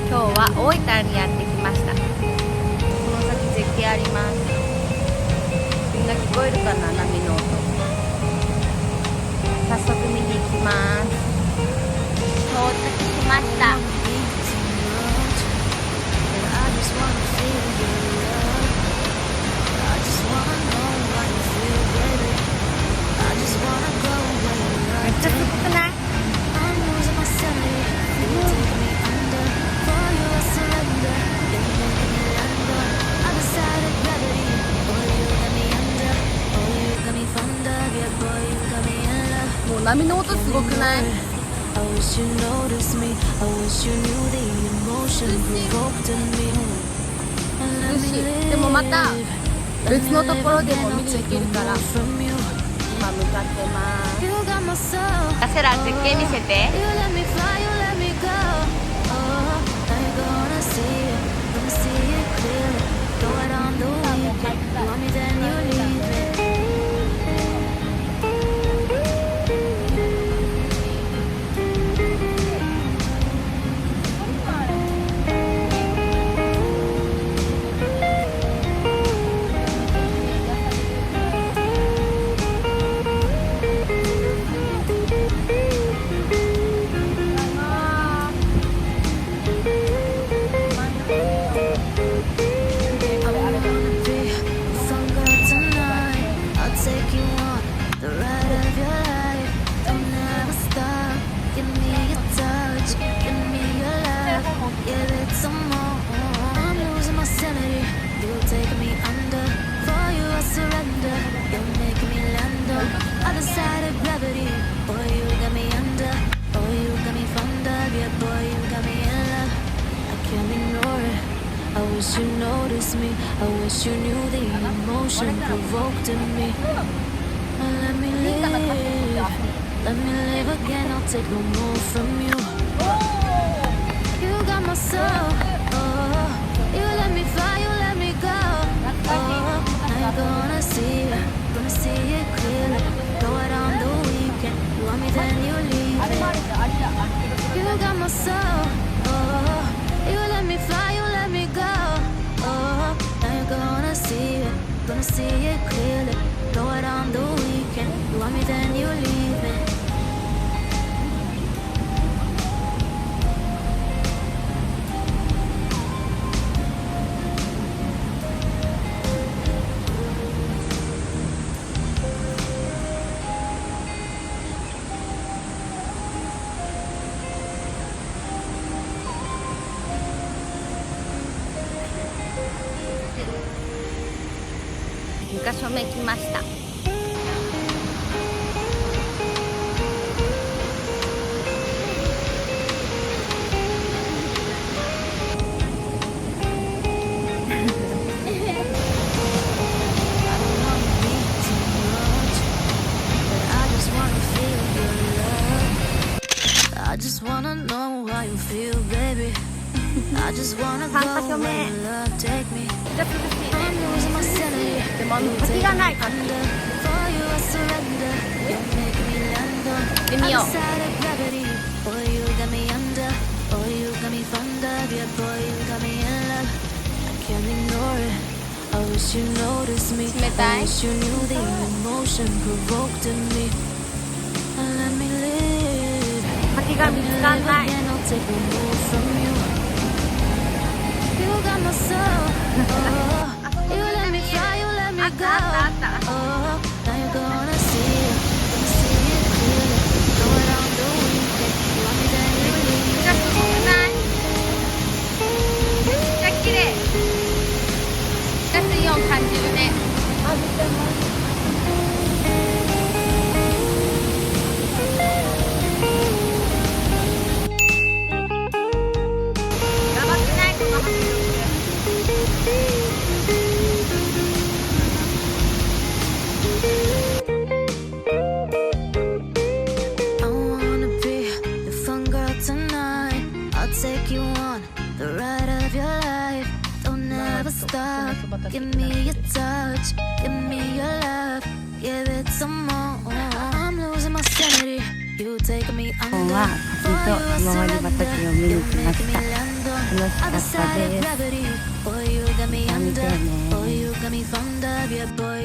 今日は大分にやってきました。この先絶景あります。みんな聞こえるかな、波の音。早速見に行きます。到着しました。めっちゃすごくない？もう波の音すごくない？涼しい。でもまた別のところでも見に行けるから今向かってます。セラ絶景見せて。I wish you noticed me. I wish you knew the emotion provoked in me. Let me live. Let me live again. I'll take no more from you. You got my soul. Oh, you let me fly. You let me go. Oh, I'm gonna see it. Gonna see it clearly. Go out on the weekend. You want me then you leave it. You got my soul. Oh, you let me fly. You let me go. Oh, I'm gonna see it clearly. Go out on the weekend. You want me then you leave it.2カ所目来ました。I just wanna know how you feel, baby. I just wanna go where your love take me. I'm losing my sanity. でも先がないから。 For you I surrender. You make me land on でみよう。 other side of gravity. Boy, you got me under. Boy, you got me thunder. Yeah, boy, you got me in love. I can't ignore it. I wish you noticed me. I wish you knew the emotion provoked in me. Let me live. 先が見つかんない。 Take no more from you. You got my soul. Oh, you let me fly, you let me go. Oh, now you're gonna see it clearly. Go around the weekend. You want me then you leave. めっちゃすごくない？めっちゃ綺麗。水温感じるね。Take you on the ride of your life. Don't ever stop. Give me your touch. Give me your love. Give it some more. I'm losing my sanity. You take me under. 今日は滝とひまわり畑を見に来ました。楽しかった Other で side of す。 gravity. Boy, you got me また見て under. ね。 Boy, you got me fond of. Yeah, boy,